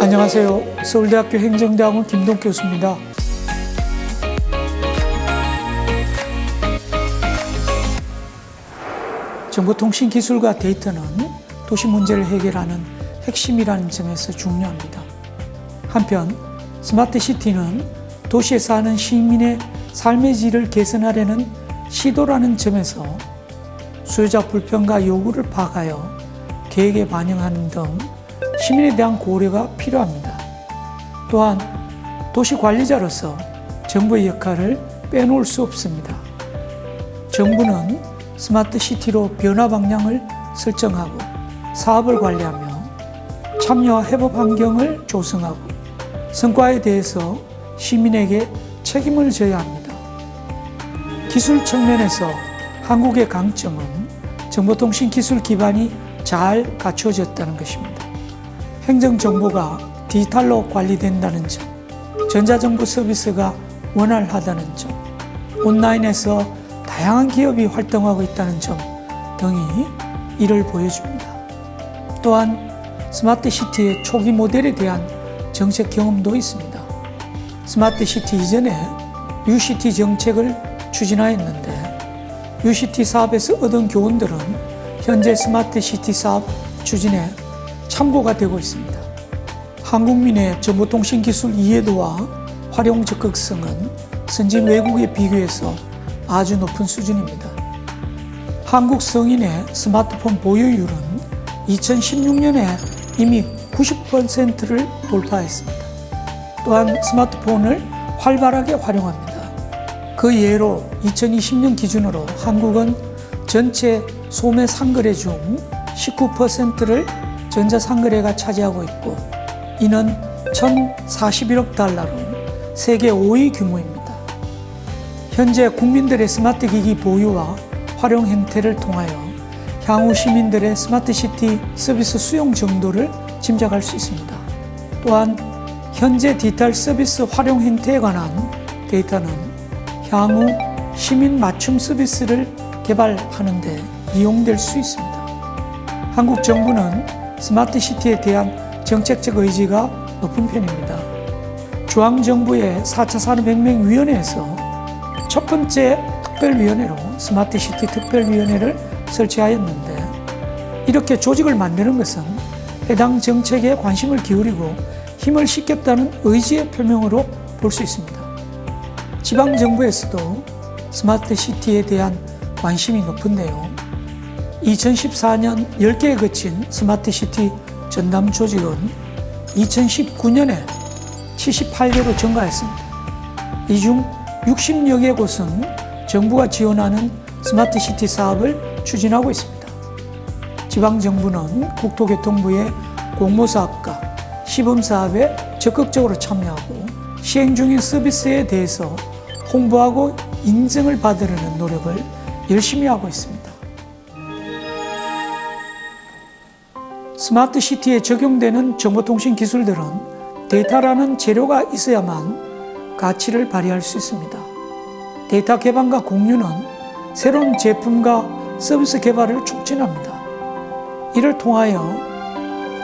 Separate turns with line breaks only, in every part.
안녕하세요. 서울대학교 행정대학원 김동 교수입니다. 정보통신기술과 데이터는 도시 문제를 해결하는 핵심이라는 점에서 중요합니다. 한편 스마트시티는 도시에 사는 시민의 삶의 질을 개선하려는 시도라는 점에서 수요자 불편과 요구를 파악하여 계획에 반영하는 등 시민에 대한 고려가 필요합니다. 또한 도시관리자로서 정부의 역할을 빼놓을 수 없습니다. 정부는 스마트시티로 변화 방향을 설정하고 사업을 관리하며 참여와 협업 환경을 조성하고 성과에 대해서 시민에게 책임을 져야 합니다. 기술 측면에서 한국의 강점은 정보통신 기술 기반이 잘 갖추어졌다는 것입니다. 행정정보가 디지털로 관리된다는 점, 전자정부 서비스가 원활하다는 점, 온라인에서 다양한 기업이 활동하고 있다는 점 등이 이를 보여줍니다. 또한 스마트시티의 초기 모델에 대한 정책 경험도 있습니다. 스마트시티 이전에 UCT 정책을 추진하였는데 UCT 사업에서 얻은 교훈들은 현재 스마트시티 사업 추진에 참고가 되고 있습니다. 한국민의 정보통신기술 이해도와 활용 적극성은 선진 외국에 비교해서 아주 높은 수준입니다. 한국 성인의 스마트폰 보유율은 2016년에 이미 90%를 돌파했습니다. 또한 스마트폰을 활발하게 활용합니다. 그 예로 2020년 기준으로 한국은 전체 소매 상거래 중 19%를 전자상거래가 차지하고 있고 이는 1,041억 달러로 세계 5위 규모입니다. 현재 국민들의 스마트기기 보유와 활용 행태를 통하여 향후 시민들의 스마트시티 서비스 수용 정도를 짐작할 수 있습니다. 또한 현재 디지털 서비스 활용 행태에 관한 데이터는 향후 시민 맞춤 서비스를 개발하는 데 이용될 수 있습니다. 한국 정부는 스마트시티에 대한 정책적 의지가 높은 편입니다. 중앙정부의 4차 산업혁명위원회에서 첫 번째 특별위원회로 스마트시티 특별위원회를 설치하였는데 이렇게 조직을 만드는 것은 해당 정책에 관심을 기울이고 힘을 싣겠다는 의지의 표명으로 볼 수 있습니다. 지방정부에서도 스마트시티에 대한 관심이 높은데요. 2014년 10개에 거친 스마트시티 전담 조직은 2019년에 78개로 증가했습니다. 이 중 60여 개 곳은 정부가 지원하는 스마트시티 사업을 추진하고 있습니다. 지방정부는 국토교통부의 공모사업과 시범사업에 적극적으로 참여하고 시행 중인 서비스에 대해서 홍보하고 인정을 받으려는 노력을 열심히 하고 있습니다. 스마트시티에 적용되는 정보통신 기술들은 데이터라는 재료가 있어야만 가치를 발휘할 수 있습니다. 데이터 개방과 공유는 새로운 제품과 서비스 개발을 촉진합니다. 이를 통하여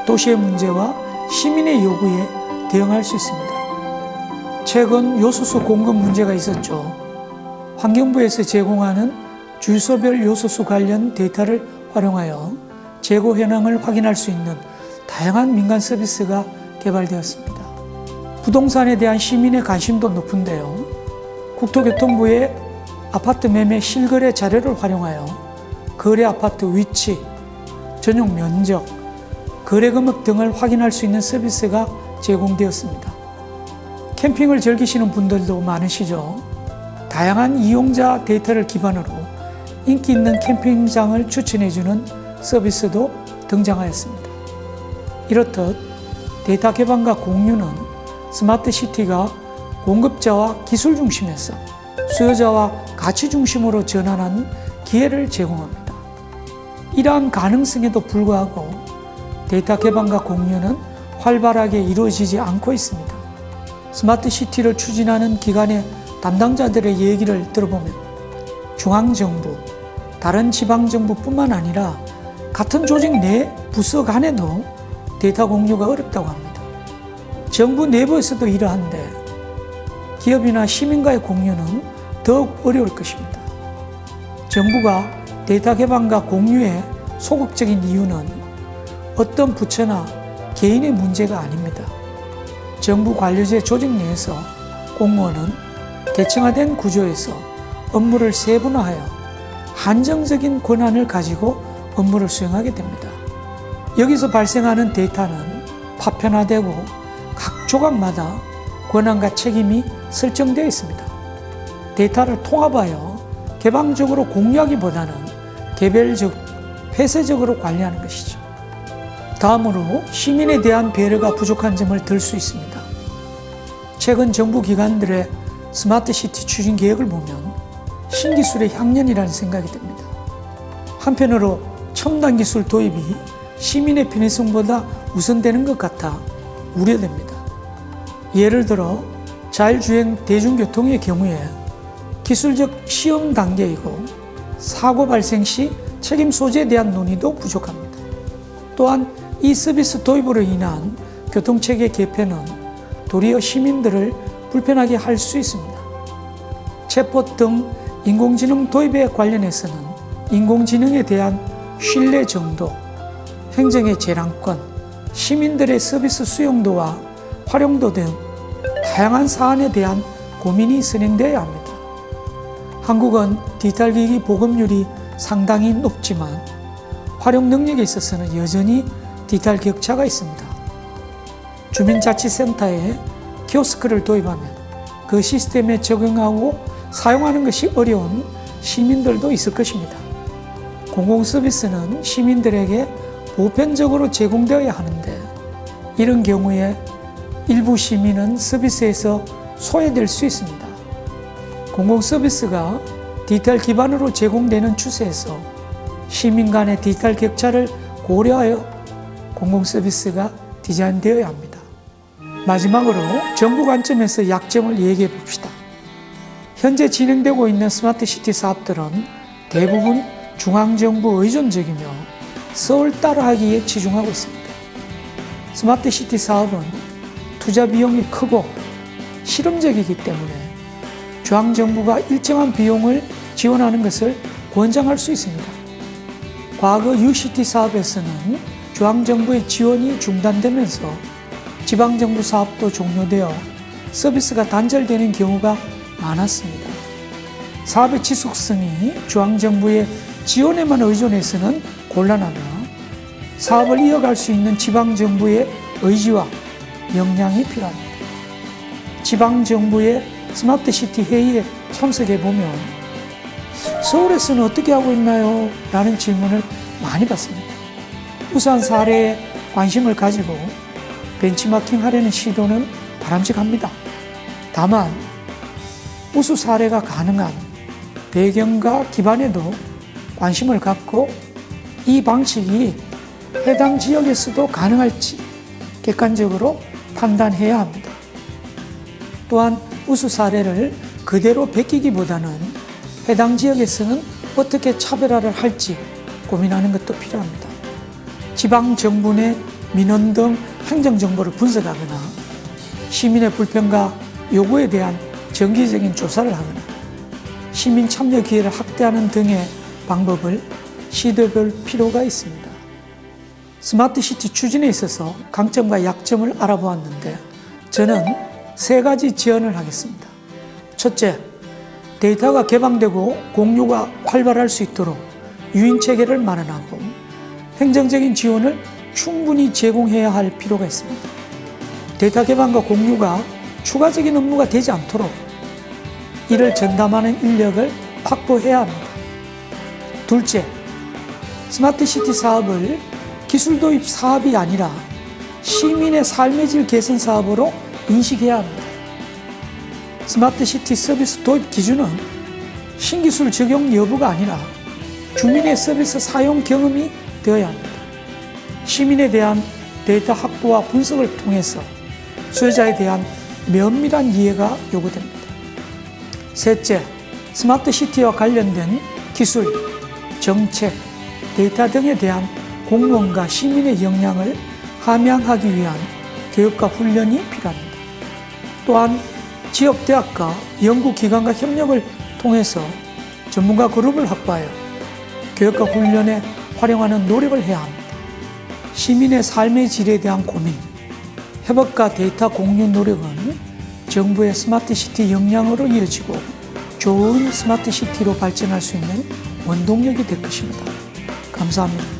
도시의 문제와 시민의 요구에 대응할 수 있습니다. 최근 요소수 공급 문제가 있었죠. 환경부에서 제공하는 주유소별 요소수 관련 데이터를 활용하여 재고 현황을 확인할 수 있는 다양한 민간 서비스가 개발되었습니다. 부동산에 대한 시민의 관심도 높은데요. 국토교통부의 아파트 매매 실거래 자료를 활용하여 거래 아파트 위치, 전용 면적, 거래 금액 등을 확인할 수 있는 서비스가 제공되었습니다. 캠핑을 즐기시는 분들도 많으시죠. 다양한 이용자 데이터를 기반으로 인기 있는 캠핑장을 추천해주는 서비스도 등장하였습니다. 이렇듯 데이터 개방과 공유는 스마트시티가 공급자와 기술 중심에서 수요자와 가치 중심으로 전환하는 기회를 제공합니다. 이러한 가능성에도 불구하고 데이터 개방과 공유는 활발하게 이루어지지 않고 있습니다. 스마트시티를 추진하는 기관의 담당자들의 얘기를 들어보면 중앙정부, 다른 지방정부뿐만 아니라 같은 조직 내 부서 간에도 데이터 공유가 어렵다고 합니다. 정부 내부에서도 이러한데 기업이나 시민과의 공유는 더욱 어려울 것입니다. 정부가 데이터 개방과 공유에 소극적인 이유는 어떤 부처나 개인의 문제가 아닙니다. 정부 관료제 조직 내에서 공무원은 계층화된 구조에서 업무를 세분화하여 한정적인 권한을 가지고 업무를 수행하게 됩니다. 여기서 발생하는 데이터는 파편화되고 각 조각마다 권한과 책임이 설정되어 있습니다. 데이터를 통합하여 개방적으로 공유하기보다는 개별적, 폐쇄적으로 관리하는 것이죠. 다음으로 시민에 대한 배려가 부족한 점을 들 수 있습니다. 최근 정부 기관들의 스마트시티 추진 계획을 보면 신기술의 향연이라는 생각이 듭니다. 한편으로 첨단 기술 도입이 시민의 편의성보다 우선되는 것 같아 우려됩니다. 예를 들어 자율주행 대중교통의 경우에 기술적 시험 단계이고 사고 발생 시 책임 소재에 대한 논의도 부족합니다. 또한 이 서비스 도입으로 인한 교통체계 개편은 도리어 시민들을 불편하게 할 수 있습니다. 챗봇 등 인공지능 도입에 관련해서는 인공지능에 대한 신뢰 정도, 행정의 재량권, 시민들의 서비스 수용도와 활용도 등 다양한 사안에 대한 고민이 진행되어야 합니다. 한국은 디지털 기기 보급률이 상당히 높지만 활용 능력에 있어서는 여전히 디지털 격차가 있습니다. 주민자치센터에 키오스크를 도입하면 그 시스템에 적응하고 사용하는 것이 어려운 시민들도 있을 것입니다. 공공서비스는 시민들에게 보편적으로 제공되어야 하는데 이런 경우에 일부 시민은 서비스에서 소외될 수 있습니다. 공공서비스가 디지털 기반으로 제공되는 추세에서 시민 간의 디지털 격차를 고려하여 공공서비스가 디자인되어야 합니다. 마지막으로 정부 관점에서 약점을 얘기해 봅시다. 현재 진행되고 있는 스마트시티 사업들은 대부분 중앙정부 의존적이며 서울 따라하기에 치중하고 있습니다. 스마트시티 사업은 투자 비용이 크고 실험적이기 때문에 중앙정부가 일정한 비용을 지원하는 것을 권장할 수 있습니다. 과거 UCT 사업에서는 중앙정부의 지원이 중단되면서 지방정부 사업도 종료되어 서비스가 단절되는 경우가 많았습니다. 사업의 지속성이 중앙정부의 지원에만 의존해서는 곤란하며 사업을 이어갈 수 있는 지방정부의 의지와 역량이 필요합니다. 지방정부의 스마트시티 회의에 참석해보면 서울에서는 어떻게 하고 있나요? 라는 질문을 많이 받습니다. 우수한 사례에 관심을 가지고 벤치마킹 하려는 시도는 바람직합니다. 다만 우수 사례가 가능한 배경과 기반에도 관심을 갖고 이 방식이 해당 지역에서도 가능할지 객관적으로 판단해야 합니다. 또한 우수 사례를 그대로 베끼기보다는 해당 지역에서는 어떻게 차별화를 할지 고민하는 것도 필요합니다. 지방정부 내 민원 등 행정정보를 분석하거나 시민의 불편과 요구에 대한 정기적인 조사를 하거나 시민 참여 기회를 확대하는 등의 방법을 시도해볼 필요가 있습니다. 스마트시티 추진에 있어서 강점과 약점을 알아보았는데 저는 3가지 제언을 하겠습니다. 첫째, 데이터가 개방되고 공유가 활발할 수 있도록 유인체계를 마련하고 행정적인 지원을 충분히 제공해야 할 필요가 있습니다. 데이터 개방과 공유가 추가적인 업무가 되지 않도록 이를 전담하는 인력을 확보해야 합니다. 둘째, 스마트시티 사업을 기술 도입 사업이 아니라 시민의 삶의 질 개선 사업으로 인식해야 합니다. 스마트시티 서비스 도입 기준은 신기술 적용 여부가 아니라 주민의 서비스 사용 경험이 되어야 합니다. 시민에 대한 데이터 확보와 분석을 통해서 수요자에 대한 면밀한 이해가 요구됩니다. 셋째, 스마트시티와 관련된 기술, 정책, 데이터 등에 대한 공무원과 시민의 역량을 함양하기 위한 교육과 훈련이 필요합니다. 또한 지역대학과 연구기관과 협력을 통해서 전문가 그룹을 확보하여 교육과 훈련에 활용하는 노력을 해야 합니다. 시민의 삶의 질에 대한 고민, 협업과 데이터 공유 노력은 정부의 스마트시티 역량으로 이어지고 좋은 스마트시티로 발전할 수 있는 원동력이 될 것입니다. 감사합니다.